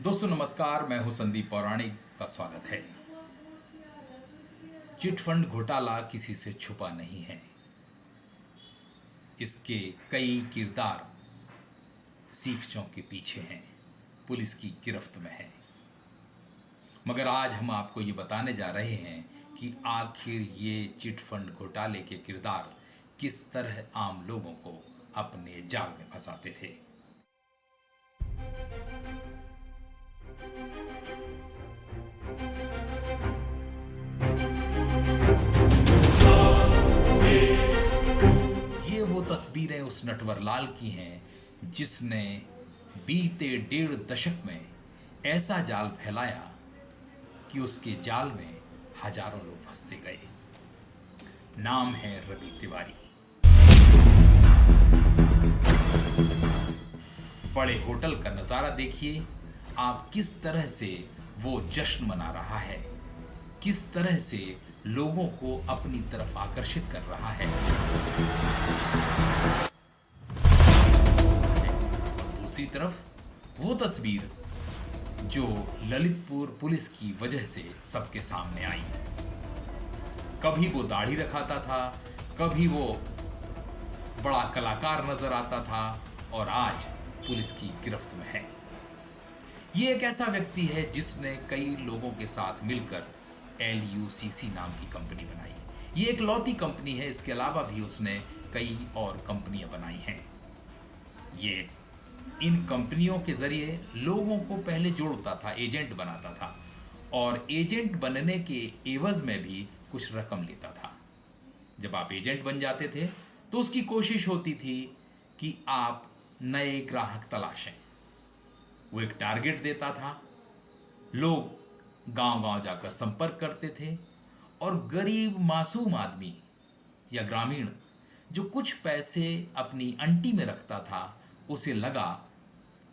दोस्तों नमस्कार, मैं हूं संदीप पौराणिक का स्वागत है। चिटफंड घोटाला किसी से छुपा नहीं है। इसके कई किरदार सीख चौक के पीछे हैं, पुलिस की गिरफ्त में है। मगर आज हम आपको ये बताने जा रहे हैं कि आखिर ये चिटफंड घोटाले के किरदार किस तरह आम लोगों को अपने जाल में फंसाते थे। ये वो तस्वीरें उस नटवरलाल की हैं जिसने बीते 1.5 दशक में ऐसा जाल फैलाया कि उसके जाल में हजारों लोग फंसते गए। नाम है रवि तिवारी। बड़े होटल का नज़ारा देखिए आप, किस तरह से वो जश्न मना रहा है, किस तरह से लोगों को अपनी तरफ आकर्षित कर रहा है। और दूसरी तरफ वो तस्वीर जो ललितपुर पुलिस की वजह से सबके सामने आई। कभी वो दाढ़ी रखाता था, कभी वो बड़ा कलाकार नजर आता था और आज पुलिस की गिरफ्त में है। ये एक ऐसा व्यक्ति है जिसने कई लोगों के साथ मिलकर LUCC नाम की कंपनी बनाई। ये एक लौती कंपनी है, इसके अलावा भी उसने कई और कंपनियां बनाई हैं। ये इन कंपनियों के जरिए लोगों को पहले जोड़ता था, एजेंट बनाता था और एजेंट बनने के एवज में भी कुछ रकम लेता था। जब आप एजेंट बन जाते थे तो उसकी कोशिश होती थी कि आप नए ग्राहक तलाशें। वो एक टारगेट देता था, लोग गांव-गांव जाकर संपर्क करते थे और गरीब मासूम आदमी या ग्रामीण जो कुछ पैसे अपनी अंटी में रखता था, उसे लगा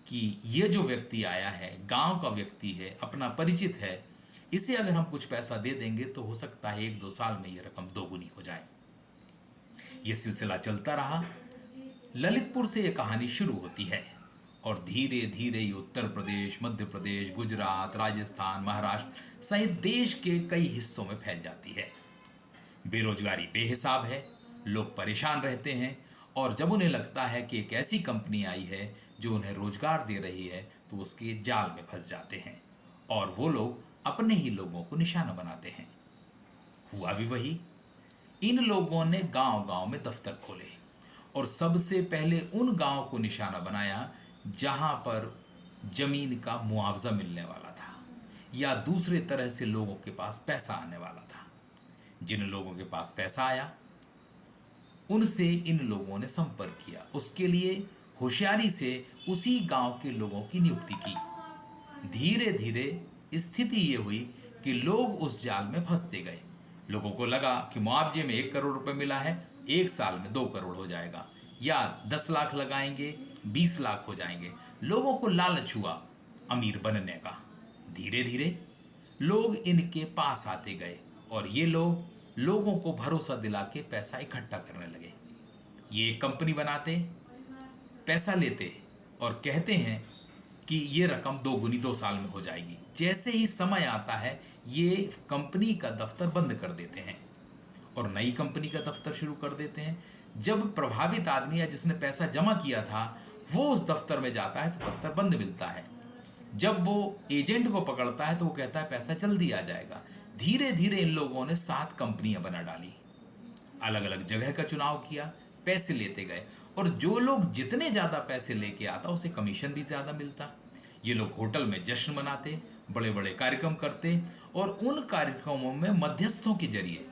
कि ये जो व्यक्ति आया है, गांव का व्यक्ति है, अपना परिचित है, इसे अगर हम कुछ पैसा दे देंगे तो हो सकता है 1-2 साल में ये रकम दोगुनी हो जाए। ये सिलसिला चलता रहा। ललितपुर से ये कहानी शुरू होती है और धीरे धीरे ये उत्तर प्रदेश, मध्य प्रदेश, गुजरात, राजस्थान, महाराष्ट्र सहित देश के कई हिस्सों में फैल जाती है। बेरोजगारी बेहिसाब है, लोग परेशान रहते हैं और जब उन्हें लगता है कि एक ऐसी कंपनी आई है जो उन्हें रोजगार दे रही है तो उसके जाल में फंस जाते हैं और वो लोग अपने ही लोगों को निशाना बनाते हैं। हुआ भी वही। इन लोगों ने गांव-गांव में दफ्तर खोले और सबसे पहले उन गांव को निशाना बनाया जहां पर जमीन का मुआवजा मिलने वाला था या दूसरे तरह से लोगों के पास पैसा आने वाला था। जिन लोगों के पास पैसा आया उनसे इन लोगों ने संपर्क किया, उसके लिए होशियारी से उसी गांव के लोगों की नियुक्ति की। धीरे धीरे स्थिति ये हुई कि लोग उस जाल में फंसते गए। लोगों को लगा कि मुआवजे में 1 करोड़ रुपए मिला है, 1 साल में 2 करोड़ हो जाएगा, या 10 लाख लगाएंगे 20 लाख हो जाएंगे। लोगों को लालच हुआ अमीर बनने का। धीरे धीरे लोग इनके पास आते गए और ये लोग लोगों को भरोसा दिला के पैसा इकट्ठा करने लगे। ये एक कंपनी बनाते, पैसा लेते और कहते हैं कि ये रकम दोगुनी 2 साल में हो जाएगी। जैसे ही समय आता है ये कंपनी का दफ्तर बंद कर देते हैं और नई कंपनी का दफ्तर शुरू कर देते हैं। जब प्रभावित आदमी या जिसने पैसा जमा किया था वो उस दफ्तर में जाता है तो दफ्तर बंद मिलता है। जब वो एजेंट को पकड़ता है तो वो कहता है पैसा जल्दी आ जाएगा। धीरे धीरे इन लोगों ने 7 कंपनियां बना डाली, अलग अलग जगह का चुनाव किया, पैसे लेते गए और जो लोग जितने ज़्यादा पैसे लेके आता उसे कमीशन भी ज़्यादा मिलता। ये लोग होटल में जश्न मनाते, बड़े बड़े कार्यक्रम करते और उन कार्यक्रमों में मध्यस्थों के जरिए,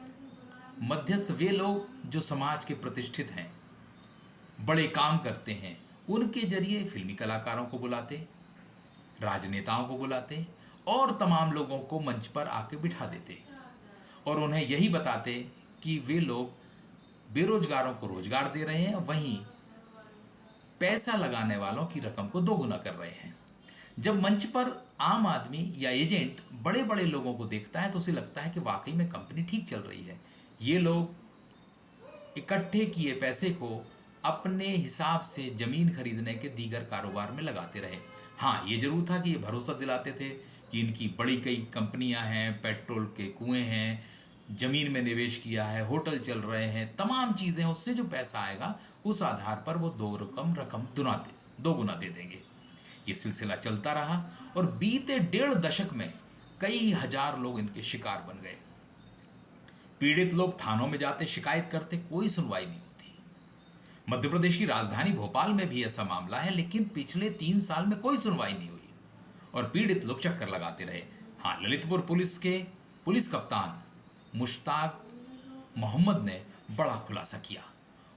मध्यस्थ वे लोग जो समाज के प्रतिष्ठित हैं, बड़े काम करते हैं, उनके जरिए फिल्मी कलाकारों को बुलाते, राजनेताओं को बुलाते और तमाम लोगों को मंच पर आके बिठा देते और उन्हें यही बताते कि वे लोग बेरोजगारों को रोजगार दे रहे हैं, वहीं पैसा लगाने वालों की रकम को दोगुना कर रहे हैं। जब मंच पर आम आदमी या एजेंट बड़े बड़े लोगों को देखता है तो उसे लगता है कि वाकई में कंपनी ठीक चल रही है। ये लोग इकट्ठे किए पैसे को अपने हिसाब से जमीन खरीदने के दीगर कारोबार में लगाते रहे। हाँ, ये जरूर था कि ये भरोसा दिलाते थे कि इनकी बड़ी कई कंपनियां हैं, पेट्रोल के कुएं हैं, जमीन में निवेश किया है, होटल चल रहे हैं, तमाम चीज़ें, उससे जो पैसा आएगा उस आधार पर वो रकम दोगुना दे देंगे। ये सिलसिला चलता रहा और बीते 1.5 दशक में कई हजार लोग इनके शिकार बन गए। पीड़ित लोग थानों में जाते, शिकायत करते, कोई सुनवाई नहीं होती। मध्य प्रदेश की राजधानी भोपाल में भी ऐसा मामला है, लेकिन पिछले 3 साल में कोई सुनवाई नहीं हुई और पीड़ित लोग चक्कर लगाते रहे। हाँ, ललितपुर पुलिस के पुलिस कप्तान मुश्ताक मोहम्मद ने बड़ा खुलासा किया।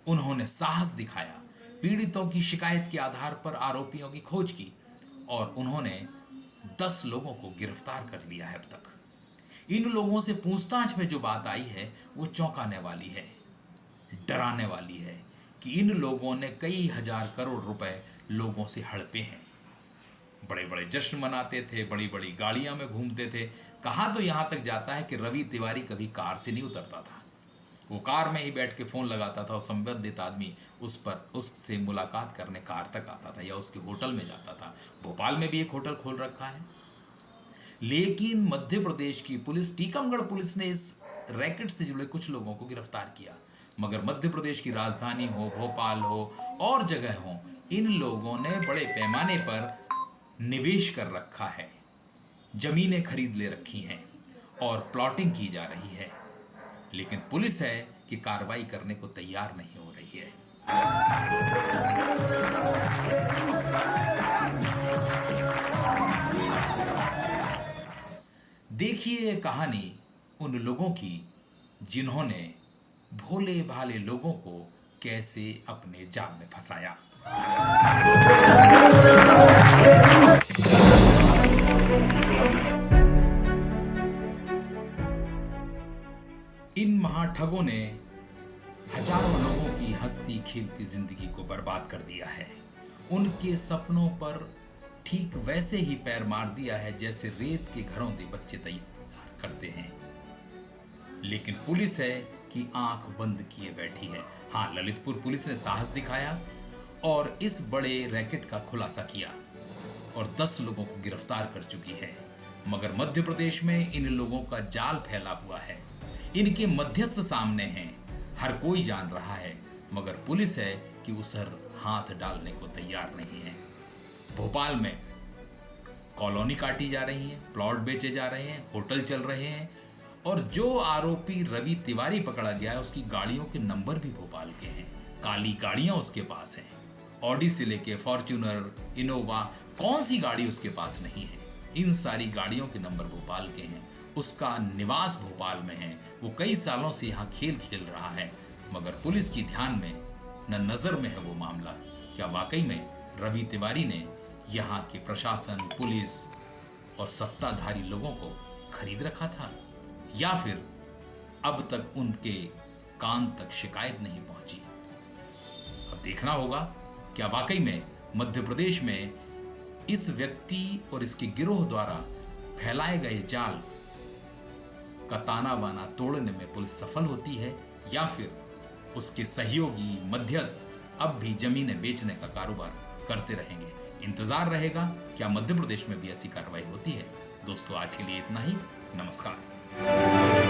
उन्होंने साहस दिखाया, पीड़ितों की शिकायत के आधार पर आरोपियों की खोज की और उन्होंने 10 लोगों को गिरफ्तार कर लिया है अब तक। इन लोगों से पूछताछ में जो बात आई है वो चौंकाने वाली है, डराने वाली है कि इन लोगों ने कई हजार करोड़ रुपए लोगों से हड़पे हैं। बड़े बड़े जश्न मनाते थे, बड़ी बड़ी गाड़ियां में घूमते थे। कहा तो यहां तक जाता है कि रवि तिवारी कभी कार से नहीं उतरता था, वो कार में ही बैठ के फ़ोन लगाता था और संबंधित आदमी उससे मुलाकात करने कार तक आता था या उसके होटल में जाता था। भोपाल में भी एक होटल खोल रखा है। लेकिन मध्य प्रदेश की पुलिस, टीकमगढ़ पुलिस ने इस रैकेट से जुड़े कुछ लोगों को गिरफ्तार किया, मगर मध्य प्रदेश की राजधानी हो, भोपाल हो और जगह हो, इन लोगों ने बड़े पैमाने पर निवेश कर रखा है, जमीनें खरीद ले रखी हैं और प्लॉटिंग की जा रही है। लेकिन पुलिस है कि कार्रवाई करने को तैयार नहीं हो रही है। देखिए कहानी उन लोगों की जिन्होंने भोले भाले लोगों को कैसे अपने जाल में फंसाया। इन महाठगों ने हजारों लोगों की हंसती खेलती जिंदगी को बर्बाद कर दिया है। उनके सपनों पर ठीक वैसे ही पैर मार दिया है जैसे रेत के घरों के बच्चे तैयार करते हैं। लेकिन पुलिस है कि आंख बंद किए बैठी है। हाँ, ललितपुर पुलिस ने साहस दिखाया और इस बड़े रैकेट का खुलासा किया और 10 लोगों को गिरफ्तार कर चुकी है। मगर मध्य प्रदेश में इन लोगों का जाल फैला हुआ है, इनके मध्यस्थ सामने हैं, हर कोई जान रहा है, मगर पुलिस है कि उस पर हाथ डालने को तैयार नहीं है। भोपाल में कॉलोनी काटी जा रही है, प्लॉट बेचे जा रहे हैं, होटल चल रहे हैं और जो आरोपी रवि तिवारी पकड़ा गया है उसकी गाड़ियों के नंबर भी भोपाल के हैं। काली गाड़ियां उसके पास हैं, ऑडी से लेके फॉर्च्यूनर, इनोवा, कौन सी गाड़ी उसके पास नहीं है। इन सारी गाड़ियों के नंबर भोपाल के हैं। उसका निवास भोपाल में है, वो कई सालों से यहाँ खेल खेल रहा है, मगर पुलिस की ध्यान में न नज़र में है वो मामला। क्या वाकई में रवि तिवारी ने यहाँ के प्रशासन, पुलिस और सत्ताधारी लोगों को खरीद रखा था, या फिर अब तक उनके कान तक शिकायत नहीं पहुंची? अब देखना होगा क्या वाकई में मध्य प्रदेश में इस व्यक्ति और इसके गिरोह द्वारा फैलाए गए जाल का ताना बाना तोड़ने में पुलिस सफल होती है, या फिर उसके सहयोगी मध्यस्थ अब भी जमीनें बेचने का कारोबार करते रहेंगे। इंतजार रहेगा क्या मध्य प्रदेश में भी ऐसी कार्रवाई होती है। दोस्तों, आज के लिए इतना ही। नमस्कार।